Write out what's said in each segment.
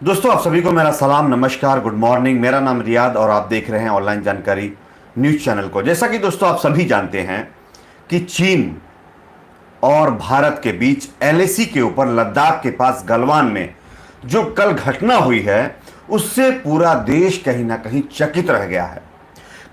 दोस्तों, आप सभी को मेरा सलाम, नमस्कार, गुड मॉर्निंग। मेरा नाम रियाद और आप देख रहे हैं ऑनलाइन जानकारी न्यूज चैनल को। जैसा कि दोस्तों आप सभी जानते हैं कि चीन और भारत के बीच एलएसी के ऊपर लद्दाख के पास गलवान में जो कल घटना हुई है, उससे पूरा देश कहीं ना कहीं चकित रह गया है।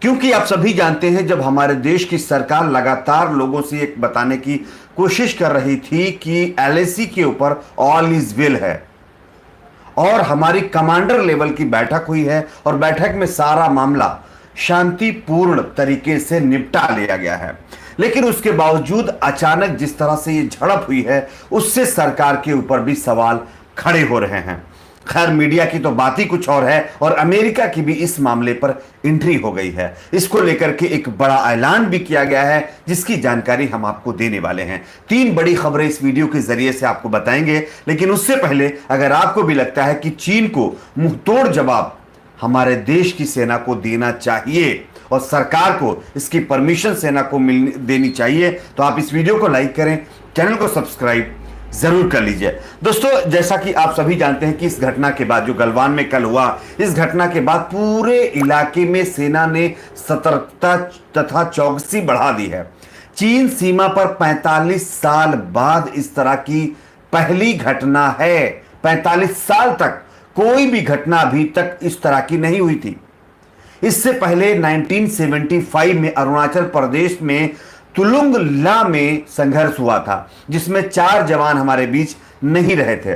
क्योंकि आप सभी जानते हैं, जब हमारे देश की सरकार लगातार लोगों से एक बताने की कोशिश कर रही थी कि एलएसी के ऊपर ऑल इज वेल है, और हमारी कमांडर लेवल की बैठक हुई है और बैठक में सारा मामला शांतिपूर्ण तरीके से निपटा लिया गया है, लेकिन उसके बावजूद अचानक जिस तरह से ये झड़प हुई है, उससे सरकार के ऊपर भी सवाल खड़े हो रहे हैं। खैर, मीडिया की तो बात ही कुछ और है और अमेरिका की भी इस मामले पर एंट्री हो गई है। इसको लेकर के एक बड़ा ऐलान भी किया गया है, जिसकी जानकारी हम आपको देने वाले हैं। 3 बड़ी खबरें इस वीडियो के जरिए से आपको बताएंगे, लेकिन उससे पहले अगर आपको भी लगता है कि चीन को मुंहतोड़ जवाब हमारे देश की सेना को देना चाहिए और सरकार को इसकी परमिशन सेना को देनी चाहिए, तो आप इस वीडियो को लाइक करें, चैनल को सब्सक्राइब जरूर कर लीजिए। दोस्तों, जैसा कि आप सभी जानते हैं कि इस घटना के बाद, जो गलवान में कल हुआ, इस घटना के बाद पूरे इलाके में सेना ने सतर्कता तथा चौकसी बढ़ा दी है। चीन सीमा पर 45 साल बाद इस तरह की पहली घटना है। 45 साल तक कोई भी घटना अभी तक इस तरह की नहीं हुई थी। इससे पहले 1975 में अरुणाचल प्रदेश में तुलुंग ला में संघर्ष हुआ था, जिसमें 4 जवान हमारे बीच नहीं रहे थे।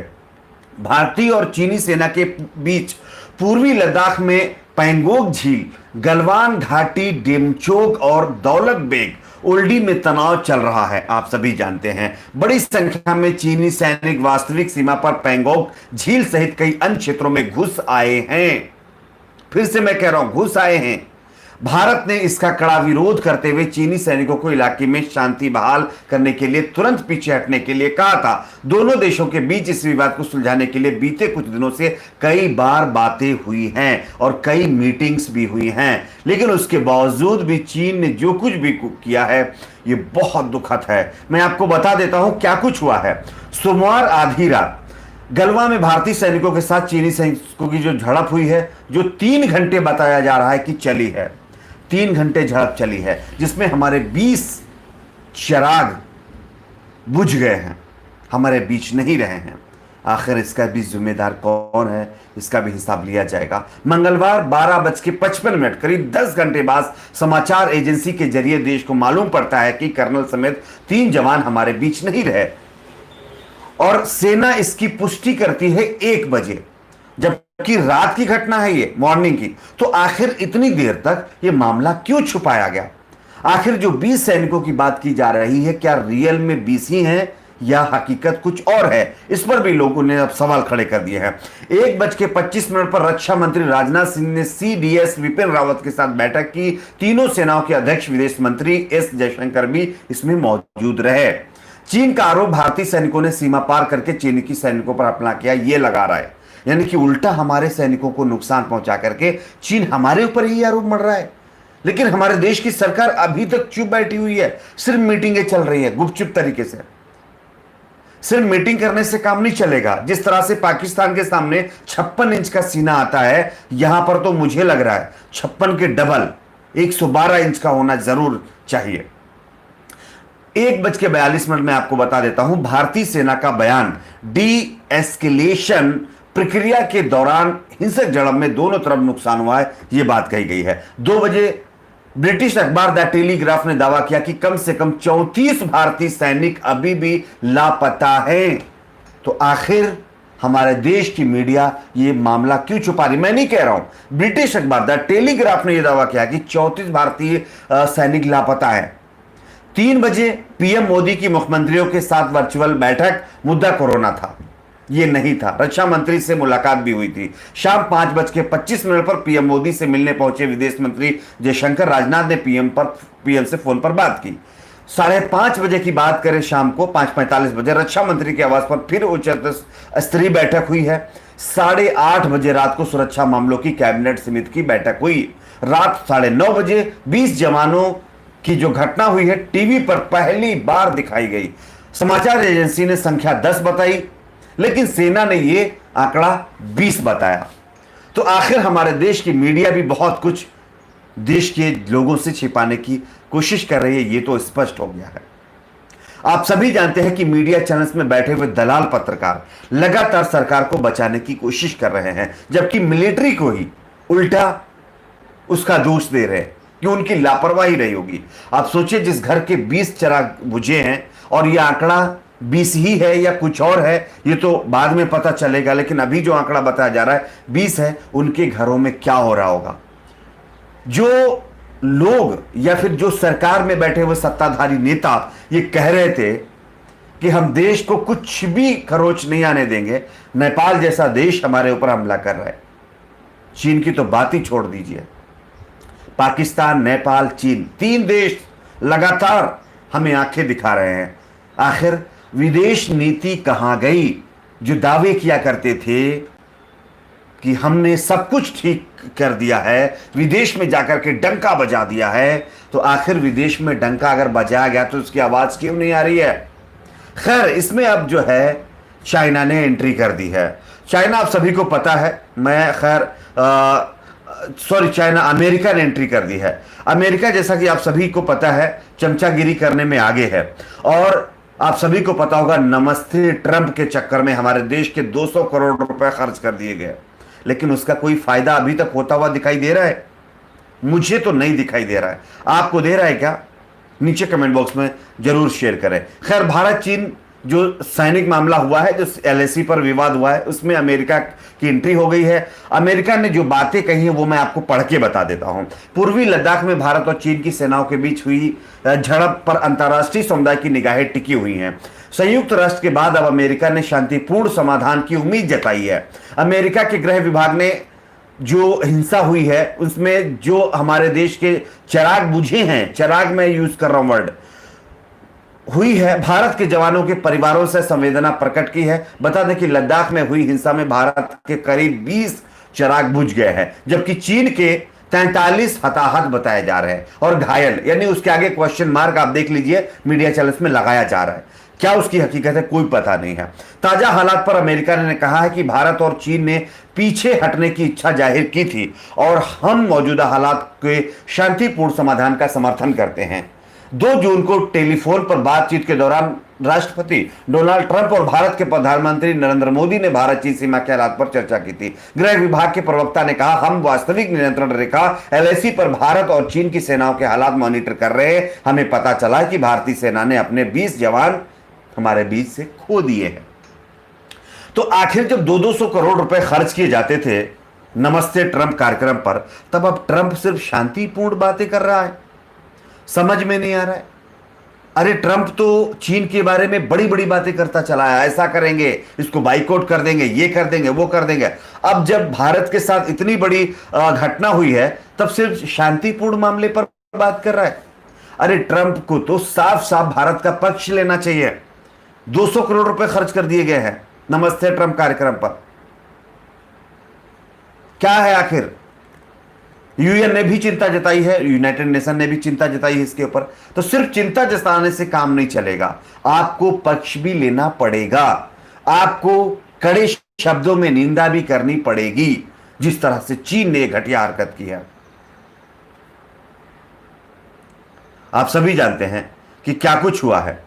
भारतीय और चीनी सेना के बीच पूर्वी लद्दाख में पैंगोंग झील, गलवान घाटी, डेमचोक और दौलत बेग ओल्डी में तनाव चल रहा है। आप सभी जानते हैं, बड़ी संख्या में चीनी सैनिक वास्तविक सीमा पर पैंगोंग झील सहित कई अन्य क्षेत्रों में घुस आए हैं। फिर से मैं कह रहा हूं, घुस आए हैं। भारत ने इसका कड़ा विरोध करते हुए चीनी सैनिकों को इलाके में शांति बहाल करने के लिए तुरंत पीछे हटने के लिए कहा था। दोनों देशों के बीच इस विवाद को सुलझाने के लिए बीते कुछ दिनों से कई बार बातें हुई हैं और कई मीटिंग्स भी हुई हैं, लेकिन उसके बावजूद भी चीन ने जो कुछ भी किया है, ये बहुत दुखद है। मैं आपको बता देता हूं क्या कुछ हुआ है। सोमवार आधी रात गलवा में भारतीय सैनिकों के साथ चीनी सैनिकों की जो झड़प हुई है, जो 3 घंटे बताया जा रहा है कि चली है, 3 घंटे झड़प चली है, जिसमें हमारे 20 चिराग बुझ गए हैं, हमारे बीच नहीं रहे हैं। आखिर इसका भी जिम्मेदार कौन है, इसका भी हिसाब लिया जाएगा। मंगलवार 12:55, करीब 10 घंटे बाद समाचार एजेंसी के जरिए देश को मालूम पड़ता है कि कर्नल समेत 3 जवान हमारे बीच नहीं रहे, और सेना इसकी पुष्टि करती है 1 बजे, जबकि रात की घटना है ये, मॉर्निंग की। तो आखिर इतनी देर तक ये मामला क्यों छुपाया गया? आखिर जो 20 सैनिकों की बात की जा रही है, क्या रियल में 20 ही हैं या हकीकत कुछ और है? इस पर भी लोगों ने अब सवाल खड़े कर दिए हैं। 1:25 पर रक्षा मंत्री राजनाथ सिंह ने सीडीएस विपिन रावत के साथ बैठक की। तीनों सेनाओं के अध्यक्ष विदेश मंत्री एस जयशंकर भी इसमें मौजूद रहे। चीन का आरोप भारतीय सैनिकों ने सीमा पार करके चीनी की सैनिकों पर हमला किया, यह लगा रहा है। यानी कि उल्टा हमारे सैनिकों को नुकसान पहुंचा करके चीन हमारे ऊपर ही आरोप मढ़ रहा है। लेकिन हमारे देश की सरकार अभी तक चुप बैठी हुई है। सिर्फ मीटिंगें चल रही है गुपचुप तरीके से। सिर्फ मीटिंग करने से काम नहीं चलेगा। जिस तरह से पाकिस्तान के सामने 56 इंच का सीना आता है, यहां पर तो मुझे लग रहा है 56 के डबल 112 इंच का होना जरूर चाहिए। 1:42 में आपको बता देता हूं भारतीय सेना का बयान। डी एस्केलेशन प्रक्रिया के दौरान हिंसक झड़प में दोनों तरफ नुकसान हुआ है, यह बात कही गई है। 2 बजे ब्रिटिश अखबार द टेलीग्राफ ने दावा किया कि कम से कम 34 भारतीय सैनिक अभी भी लापता हैं। तो आखिर हमारे देश की मीडिया ये मामला क्यों छुपा रही? मैं नहीं कह रहा हूं, ब्रिटिश अखबार द टेलीग्राफ ने यह दावा किया कि 34 भारतीय सैनिक लापता हैं। 3 बजे पीएम मोदी की मुख्यमंत्रियों के साथ वर्चुअल बैठक, मुद्दा कोरोना था, यह नहीं था। रक्षा मंत्री से मुलाकात भी हुई थी। शाम 5:25 पर पीएम मोदी से मिलने पहुंचे विदेश मंत्री जयशंकर, राजनाथ ने पीएम से फोन पर बात की। 5:30 बजे की बात करें, शाम को 5:45 बजे रक्षा मंत्री के आवास पर फिर उच्च स्तरीय बैठक हुई है। 8:30 बजे रात को सुरक्षा मामलों की कैबिनेट समिति की बैठक हुई। रात 9:30 बजे 20 जवानों की जो घटना हुई है टीवी पर पहली बार दिखाई गई। समाचार एजेंसी ने संख्या 10 बताई। लेकिन सेना ने ये आंकड़ा 20 बताया। तो आखिर हमारे देश की मीडिया भी बहुत कुछ देश के लोगों से छिपाने की कोशिश कर रही है, ये तो स्पष्ट हो गया है। आप सभी जानते हैं कि मीडिया चैनल्स में बैठे हुए दलाल पत्रकार लगातार सरकार को बचाने की कोशिश कर रहे हैं, जबकि मिलिट्री को ही उल्टा उसका दोष दे रहे हैं कि उनकी लापरवाही रही होगी। आप सोचिए, जिस घर के 20 चिराग बुझे हैं और यह आंकड़ा 20 ही है या कुछ और है, ये तो बाद में पता चलेगा, लेकिन अभी जो आंकड़ा बताया जा रहा है 20 है, उनके घरों में क्या हो रहा होगा। जो लोग या फिर जो सरकार में बैठे हुए सत्ताधारी नेता ये कह रहे थे कि हम देश को कुछ भी खरोच नहीं आने देंगे, नेपाल जैसा देश हमारे ऊपर हमला कर रहा है। चीन की तो बात ही छोड़ दीजिए, पाकिस्तान, नेपाल, चीन, 3 देश लगातार हमें आंखें दिखा रहे हैं। आखिर विदेश नीति कहां गई? जो दावे किया करते थे कि हमने सब कुछ ठीक कर दिया है, विदेश में जाकर के डंका बजा दिया है, तो आखिर विदेश में डंका अगर बजाया गया तो उसकी आवाज क्यों नहीं आ रही है? खैर, इसमें अब जो है चाइना ने एंट्री कर दी है। चाइना आप सभी को पता है, मैं खैर चाइना, अमेरिका ने एंट्री कर दी है। अमेरिका, जैसा कि आप सभी को पता है, चमचागिरी करने में आगे है। और आप सभी को पता होगा, नमस्ते ट्रंप के चक्कर में हमारे देश के 200 करोड़ रुपए खर्च कर दिए गए, लेकिन उसका कोई फायदा अभी तक होता हुआ दिखाई दे रहा है? मुझे तो नहीं दिखाई दे रहा है। आपको दे रहा है क्या? नीचे कमेंट बॉक्स में जरूर शेयर करें। खैर, भारत चीन जो सैनिक मामला हुआ है, जो एलएसी पर विवाद हुआ है, उसमें अमेरिका की एंट्री हो गई है। अमेरिका ने जो बातें कही हैं वो मैं आपको पढ़ के बता देता हूं। पूर्वी लद्दाख में भारत और चीन की सेनाओं के बीच हुई झड़प पर अंतर्राष्ट्रीय समुदाय की निगाहें टिकी हुई हैं। संयुक्त राष्ट्र के बाद अब अमेरिका ने शांतिपूर्ण समाधान की उम्मीद जताई है। अमेरिका के गृह विभाग ने जो हिंसा हुई है उसमें जो हमारे देश के चिराग बुझे हैं, चिराग मैं यूज कर रहा हूं वर्ड, हुई है, भारत के जवानों के परिवारों से संवेदना प्रकट की है। बता दें कि लद्दाख में हुई हिंसा में भारत के करीब 20 चिराग बुझ गए हैं, जबकि चीन के 43 हताहत बताए जा रहे हैं और घायल, यानी उसके आगे क्वेश्चन मार्क आप देख लीजिए, मीडिया चैनल्स में लगाया जा रहा है। क्या उसकी हकीकत है कोई पता नहीं है। ताजा हालात पर अमेरिका ने कहा है कि भारत और चीन ने पीछे हटने की इच्छा जाहिर की थी और हम मौजूदा हालात के शांतिपूर्ण समाधान का समर्थन करते हैं। 2 जून को टेलीफोन पर बातचीत के दौरान राष्ट्रपति डोनाल्ड ट्रंप और भारत के प्रधानमंत्री नरेंद्र मोदी ने भारत चीन सीमा के हालात पर चर्चा की थी। गृह विभाग के प्रवक्ता ने कहा, हम वास्तविक नियंत्रण रेखा एलएसी पर भारत और चीन की सेनाओं के हालात मॉनिटर कर रहे हैं। हमें पता चला कि भारतीय सेना ने अपने 20 जवान हमारे बीच से खो दिए हैं। तो आखिर जब 200 करोड़ रुपए खर्च किए जाते थे नमस्ते ट्रंप कार्यक्रम पर, तब अब ट्रंप सिर्फ शांतिपूर्ण बातें कर रहा है? समझ में नहीं आ रहा है। अरे, ट्रंप तो चीन के बारे में बड़ी बड़ी बातें करता चला है, ऐसा करेंगे, इसको बाइकआउट कर देंगे, ये कर देंगे, वो कर देंगे। अब जब भारत के साथ इतनी बड़ी घटना हुई है, तब सिर्फ शांतिपूर्ण मामले पर बात कर रहा है। अरे, ट्रंप को तो साफ साफ भारत का पक्ष लेना चाहिए। 200 करोड़ रुपए खर्च कर दिए गए हैं नमस्ते ट्रंप कार्यक्रम पर। क्या है आखिर? यूएन ने भी चिंता जताई है, यूनाइटेड नेशन ने भी चिंता जताई है इसके ऊपर। तो सिर्फ चिंता जताने से काम नहीं चलेगा, आपको पक्ष भी लेना पड़ेगा, आपको कड़े शब्दों में निंदा भी करनी पड़ेगी, जिस तरह से चीन ने घटिया हरकत की है। आप सभी जानते हैं कि क्या कुछ हुआ है।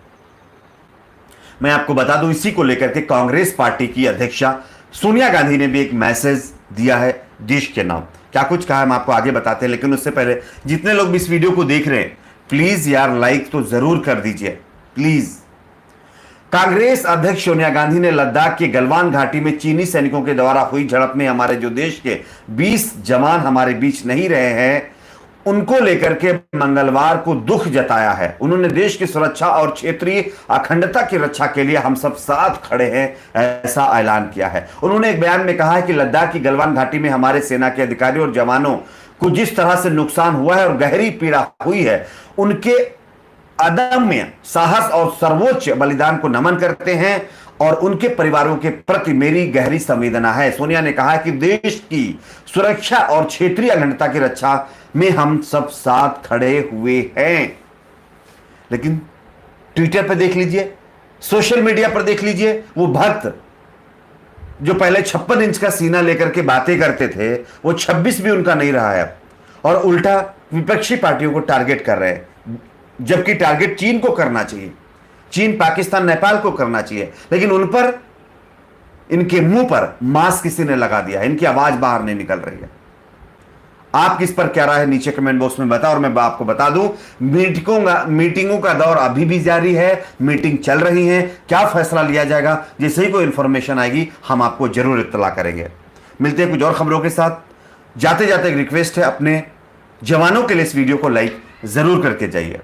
मैं आपको बता दूं, इसी को लेकर के कांग्रेस पार्टी की अध्यक्षा सोनिया गांधी ने भी एक मैसेज दिया है देश के नाम। क्या कुछ कहा है हम आपको आगे बताते हैं, लेकिन उससे पहले जितने लोग भी इस वीडियो को देख रहे हैं, प्लीज यार लाइक तो जरूर कर दीजिए प्लीज। कांग्रेस अध्यक्ष सोनिया गांधी ने लद्दाख के गलवान घाटी में चीनी सैनिकों के द्वारा हुई झड़प में हमारे जो देश के 20 जवान हमारे बीच नहीं रहे हैं, उनको लेकर के मंगलवार को दुख जताया है। उन्होंने देश की सुरक्षा और क्षेत्रीय अखंडता की रक्षा के लिए हम सब साथ खड़े हैं, ऐसा ऐलान किया है। उन्होंने एक बयान में कहा है कि लद्दाख की गलवान घाटी में हमारे सेना के अधिकारियों और जवानों को जिस तरह से नुकसान हुआ है और गहरी पीड़ा हुई है, उनके अदम्य साहस और सर्वोच्च बलिदान को नमन करते हैं और उनके परिवारों के प्रति मेरी गहरी संवेदना है। सोनिया ने कहा कि देश की सुरक्षा और क्षेत्रीय अखंडता की रक्षा में हम सब साथ खड़े हुए हैं। लेकिन ट्विटर पर देख लीजिए, सोशल मीडिया पर देख लीजिए, वो भक्त जो पहले 56 इंच का सीना लेकर के बातें करते थे, वो 26 भी उनका नहीं रहा है अब, और उल्टा विपक्षी पार्टियों को टारगेट कर रहे हैं, जबकि टारगेट चीन को करना चाहिए, चीन, पाकिस्तान, नेपाल को करना चाहिए, लेकिन उन पर, इनके मुंह पर मास्क किसी ने लगा दिया, इनकी आवाज बाहर नहीं निकल रही है। आपकी इस पर क्या राय है नीचे कमेंट बॉक्स में बताओ। और मैं आपको बता दूं, मीटिंगों का दौर अभी भी जारी है, मीटिंग चल रही है, क्या फैसला लिया जाएगा, जैसे ही कोई इंफॉर्मेशन आएगी हम आपको जरूर इत्तला करेंगे। मिलते हैं कुछ और खबरों के साथ। जाते जाते एक रिक्वेस्ट है, अपने जवानों के लिए इस वीडियो को लाइक जरूर करके जाइए।